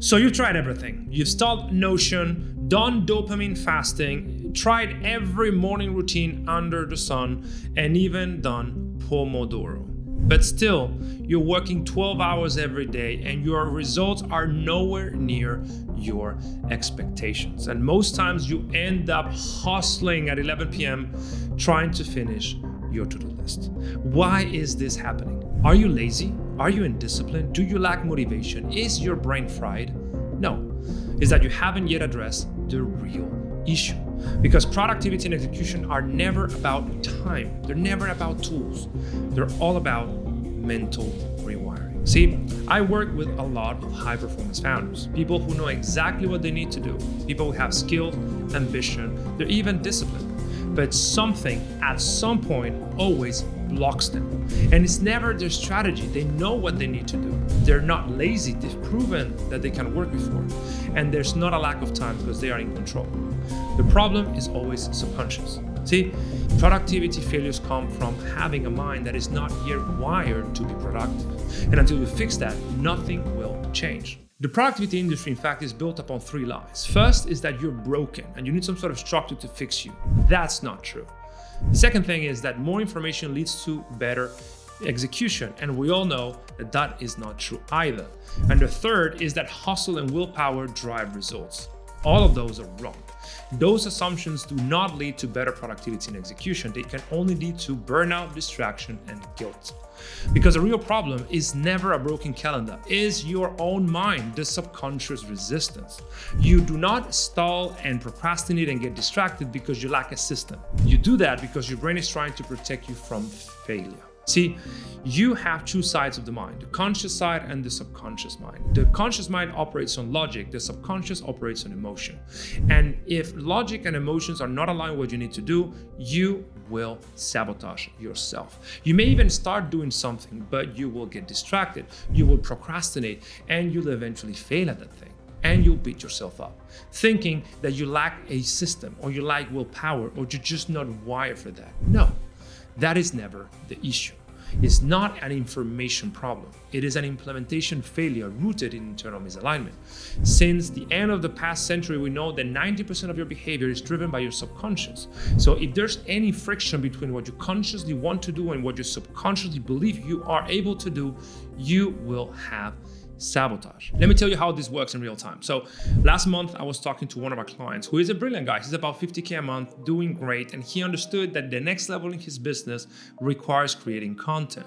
So you've tried everything. You've stalled Notion, done dopamine fasting, tried every morning routine under the sun, and even done Pomodoro. But still, you're working 12 hours every day and your results are nowhere near your expectations. And most times you end up hustling at 11 p.m. trying to finish your to-do list. Why is this happening? Are you lazy? Are you indisciplined? Do you lack motivation? Is your brain fried? No. It's that you haven't yet addressed the real issue. Because productivity and execution are never about time. They're never about tools. They're all about mental rewiring. See, I work with a lot of high-performance founders, people who know exactly what they need to do, people who have skill, ambition, they're even disciplined. But something at some point always blocks them. And it's never their strategy. They know what they need to do. They're not lazy. They've proven that they can work before. And there's not a lack of time because they are in control. The problem is always subconscious. See, productivity failures come from having a mind that is not yet wired to be productive. And until we fix that, nothing will change. The productivity industry, in fact, is built upon three lies. First is that you're broken and you need some sort of structure to fix you. That's not true. The second thing is that more information leads to better execution, and we all know that that is not true either. And the third is that hustle and willpower drive results. All of those are wrong. Those assumptions do not lead to better productivity and execution. They can only lead to burnout, distraction, and guilt. Because the real problem is never a broken calendar, is your own mind, the subconscious resistance. You do not stall and procrastinate and get distracted because you lack a system. You do that because your brain is trying to protect you from failure. See, you have two sides of the mind, the conscious side and the subconscious mind. The conscious mind operates on logic, the subconscious operates on emotion. And if logic and emotions are not aligned with what you need to do, you will sabotage yourself. You may even start doing something, but you will get distracted, you will procrastinate, and you'll eventually fail at that thing. And you'll beat yourself up, thinking that you lack a system, or you lack willpower, or you're just not wired for that. No. That is never the issue. It's not an information problem. It is an implementation failure rooted in internal misalignment. Since the end of the past century, we know that 90% of your behavior is driven by your subconscious. So if there's any friction between what you consciously want to do and what you subconsciously believe you are able to do, you will have sabotage. Let me tell you how this works in real time. So last month, I was talking to one of our clients who is a brilliant guy. He's about 50K a month, doing great. And he understood that the next level in his business requires creating content.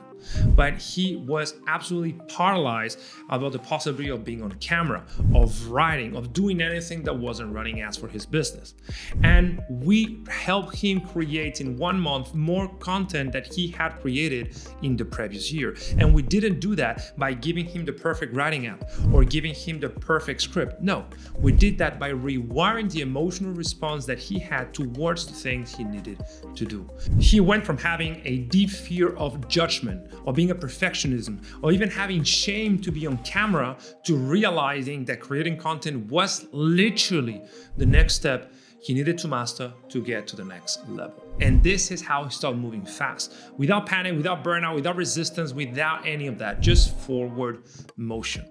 But he was absolutely paralyzed about the possibility of being on camera, of writing, of doing anything that wasn't running ads for his business. And we helped him create in 1 month more content that he had created in the previous year. And we didn't do that by giving him the perfect writing app or giving him the perfect script. No, we did that by rewiring the emotional response that he had towards the things he needed to do. He went from having a deep fear of judgment, or being a perfectionism, or even having shame to be on camera, to realizing that creating content was literally the next step he needed to master to get to the next level. And this is how he started moving fast, without panic, without burnout, without resistance, without any of that, just forward motion.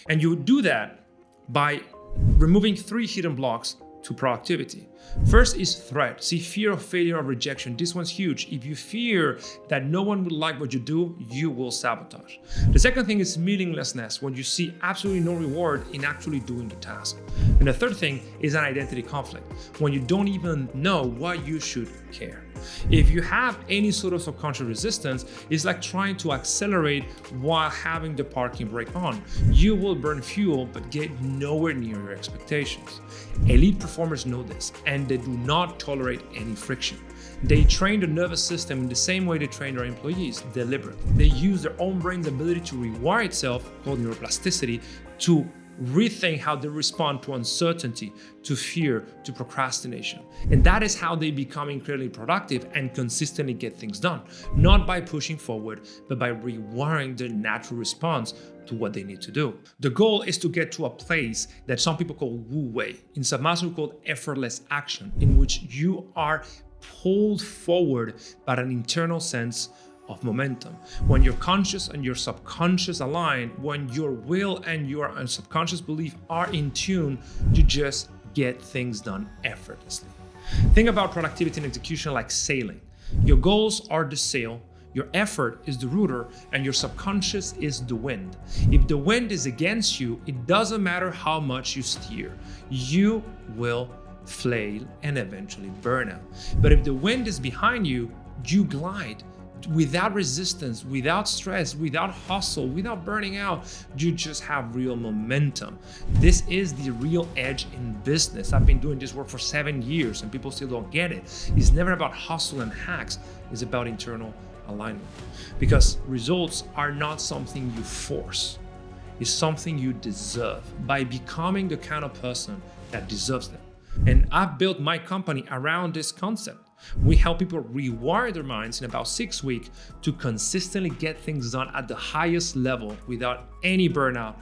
And you do that by removing 3 hidden blocks to productivity. First is threat. See, fear of failure or rejection. This one's huge. If you fear that no one will like what you do, you will sabotage. The second thing is meaninglessness, when you see absolutely no reward in actually doing the task. And the third thing is an identity conflict, when you don't even know why you should care. If you have any sort of subconscious resistance, it's like trying to accelerate while having the parking brake on. You will burn fuel, but get nowhere near your expectations. Elite performers know this, and they do not tolerate any friction. They train the nervous system in the same way they train their employees, deliberately. They use their own brain's ability to rewire itself, called neuroplasticity, to rethink how they respond to uncertainty, to fear, to procrastination. And that is how they become incredibly productive and consistently get things done. Not by pushing forward, but by rewiring their natural response to what they need to do. The goal is to get to a place that some people call Wu Wei, in Selfmastered called effortless action, in which you are pulled forward by an internal sense of momentum. When your conscious and your subconscious align, when your will and your subconscious belief are in tune, you just get things done effortlessly. Think about productivity and execution like sailing. Your goals are the sail, your effort is the rudder, and your subconscious is the wind. If the wind is against you, it doesn't matter how much you steer, you will flail and eventually burn out. But if the wind is behind you, you glide without resistance, without stress, without hustle, without burning out. You just have real momentum. This is the real edge in business. I've been doing this work for 7 years and people still don't get it. It's never about hustle and hacks. It's about internal alignment. Because results are not something you force. It's something you deserve by becoming the kind of person that deserves them. And I've built my company around this concept. We help people rewire their minds in about 6 weeks to consistently get things done at the highest level without any burnout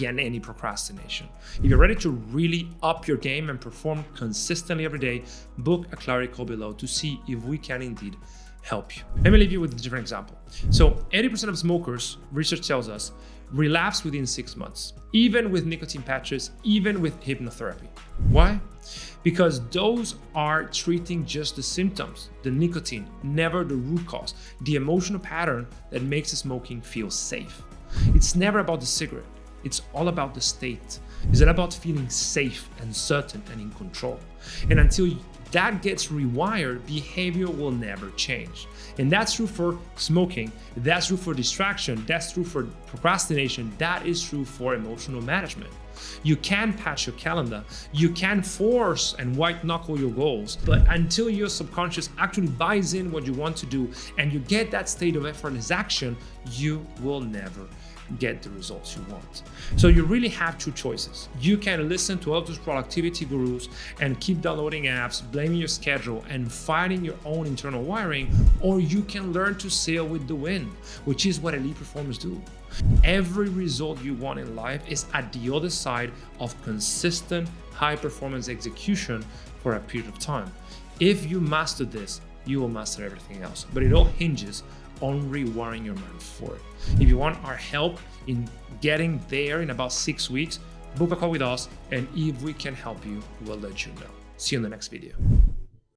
and any procrastination. If you're ready to really up your game and perform consistently every day, book a clarity call below to see if we can indeed help you. Let me leave you with a different example. So 80% of smokers, research tells us, relapse within 6 months, even with nicotine patches, even with hypnotherapy. Why? Because those are treating just the symptoms, the nicotine, never the root cause, the emotional pattern that makes the smoking feel safe. It's never about the cigarette. It's all about the state. It's all about feeling safe and certain and in control. And until that gets rewired, behavior will never change. And that's true for smoking, that's true for distraction, that's true for procrastination, that is true for emotional management. You can patch your calendar, you can force and white knuckle your goals, but until your subconscious actually buys in what you want to do and you get that state of effortless action, you will never get the results you want. So you really have two choices. You can listen to all those productivity gurus and keep downloading apps, blaming your schedule and fighting your own internal wiring, or you can learn to sail with the wind, which is what elite performers do. Every result you want in life is at the other side of consistent high performance execution for a period of time. If you master this, you will master everything else. But it all hinges on rewiring your mind for it. If you want our help in getting there in about 6 weeks, book a call with us, and if we can help you, we'll let you know. See you in the next video.